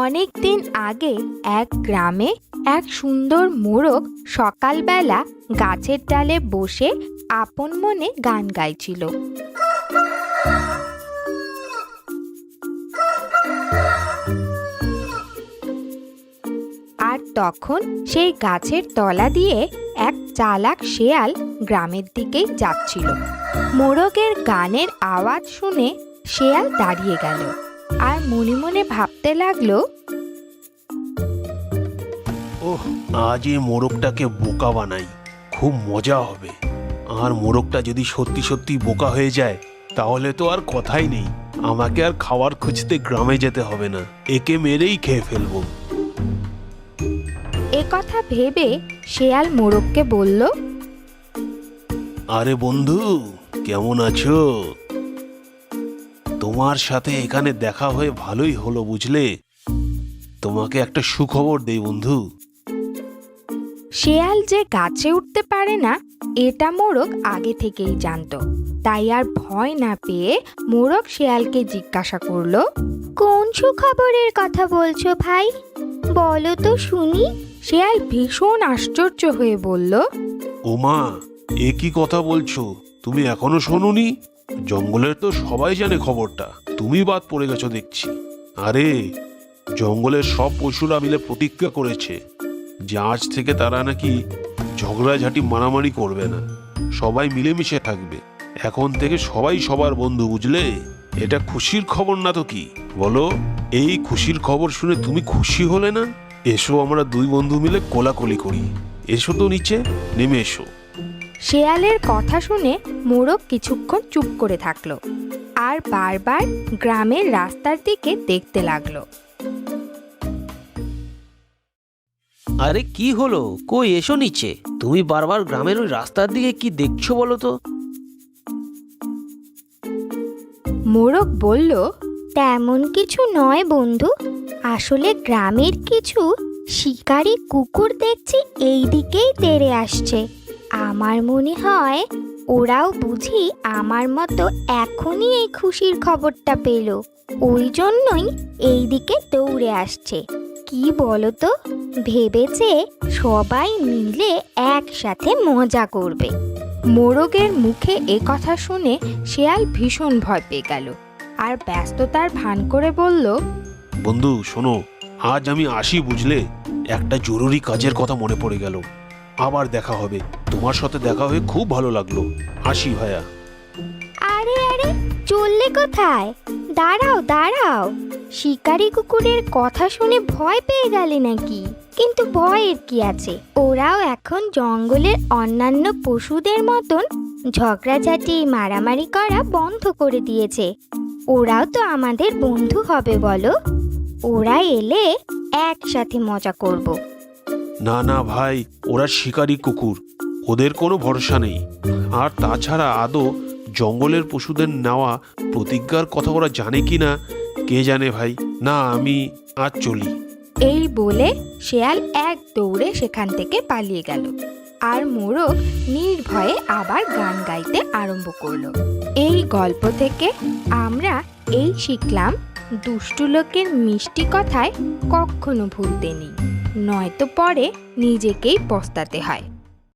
অনেক দিন আগে এক গ্রামে এক সুন্দর মোরগ সকালবেলা গাছের ডালে বসে আপন মনে গান গাইছিল। আর তখন সেই গাছের তলা দিয়ে এক চালাক শেয়াল গ্রামের দিকেই যাচ্ছিল। মোরগের গানের আওয়াজ শুনে শেয়াল দাঁড়িয়ে গেল আর মনে মনে ভাবতে লাগলো, ওহ, আজ এই মোরগটাকে বোকা বানাই, খুব মজা হবে। আর মোরগটা যদি সত্যি সত্যি বোকা হয়ে যায় তাহলে তো আর কথাই নেই, আমাকে আর খাবার খুঁজতে গ্রামে যেতে হবে না, একে মেরেই খেয়ে ফেলবো। এ কথা ভেবে শেয়াল মোরগকে বলল, আরে বন্ধু, কেমন আছো? তোমার সাথে এখানে দেখা হয়ে ভালোই হলো বুঝলে। তোমাকে একটা সুখবর দেই বন্ধু। শেয়াল যে গাছে উঠতে পারে না এটা মোরগ আগে থেকেই জানতো। তাই আর ভয় না পেয়ে মোরগ শেয়ালকে জিজ্ঞাসা করলো, কোন সুখবরের কথা বলছো ভাই, বলো তো শুনি। শেয়াল ভীষণ আশ্চর্য হয়ে বলল, ওমা, এ কি কথা বলছো? তুমি এখনো শোনোনি? জঙ্গলের তো সবাই জানে খবরটা, তুমি বাদ পড়ে গেছো দেখছি। আরে, জঙ্গলের সব পশুরা মিলে প্রতিজ্ঞা করেছে যে আজ থেকে তারা নাকি ঝগড়াঝাটি মারামারি করবে না, সবাই মিলেমিশে থাকবে। এখন থেকে সবাই সবার বন্ধু বুঝলে। এটা খুশির খবর না তো কি বলো? এই খুশির খবর শুনে তুমি খুশি হলে না? এসো আমরা দুই বন্ধু মিলে কোলাকুলি করি। এসো তো নিচে নেমে এসো। শেয়ালের কথা শুনে মোরগ কিছুক্ষণ চুপ করে থাকলো আর বারবার গ্রামের রাস্তার দিকে দেখতে লাগলো। আরে কি হলো, কই এসো নিচে। তুমি বারবার গ্রামের ওই রাস্তার দিকে কি দেখছো বলো তো? মোরগ বলল, তেমন কিছু নয় বন্ধু, আসলে গ্রামের কিছু শিকারী কুকুর দেখছি এই দিকেই তেড়ে আসছে। আমার মনে হয় ওরাও বুঝি আমার মতো এখনই এই খুশির খবরটা পেল, ওই জন্যই এই দিকে দৌড়ে আসছে। কি বলো তো, ভেবেছে সবাই মিলে একসাথে মজা করবে। মোরগের মুখে এ কথা শুনে শেয়াল ভীষণ ভয় পেয়ে গেল আর ব্যস্ততার ভান করে বলল, বন্ধু শোনো, আজ আমি আসি বুঝলে। একটা জরুরি কাজের কথা মনে পড়ে গেল। আবার দেখা হবে, তোমার সাথে দেখা হয়ে খুব ভালো লাগলো। আসি ভাইয়া। আরে আরে, চললে কোথায়? দাঁড়াও দাঁড়াও, শিকারী কুকুরের কথা শুনে ভয় পেয়ে গেলে নাকি? কিন্তু ভয়ের কি আছে, ওরাও এখন জঙ্গলের অন্যান্য পশুদের মতন ঝগড়াঝাটি মারামারি করা বন্ধ করে দিয়েছে। ওরাও তো আমাদের বন্ধু হবে বলো, ওরা এলে একসাথে মজা করব। না না ভাই, ওরা শিকারী কুকুর, ওদের কোনো ভরসা নেই। আর তাছাড়া আদৌ জঙ্গলের পশুদের নেওয়া প্রতিজ্ঞার কথা ওরা জানে কি না কে জানে ভাই। না, আমি আজ চলি। এই বলে শেয়াল এক দৌড়ে সেখান থেকে পালিয়ে গেল আর মোরগ নির্ভয়ে আবার গান গাইতে আরম্ভ করলো। এই গল্প থেকে আমরা এই শিখলাম, দুষ্টু লোকের মিষ্টি কথায় কখনো ভুলতে নেই, নয়তো পরে নিজেকেই পস্তাতে হয়।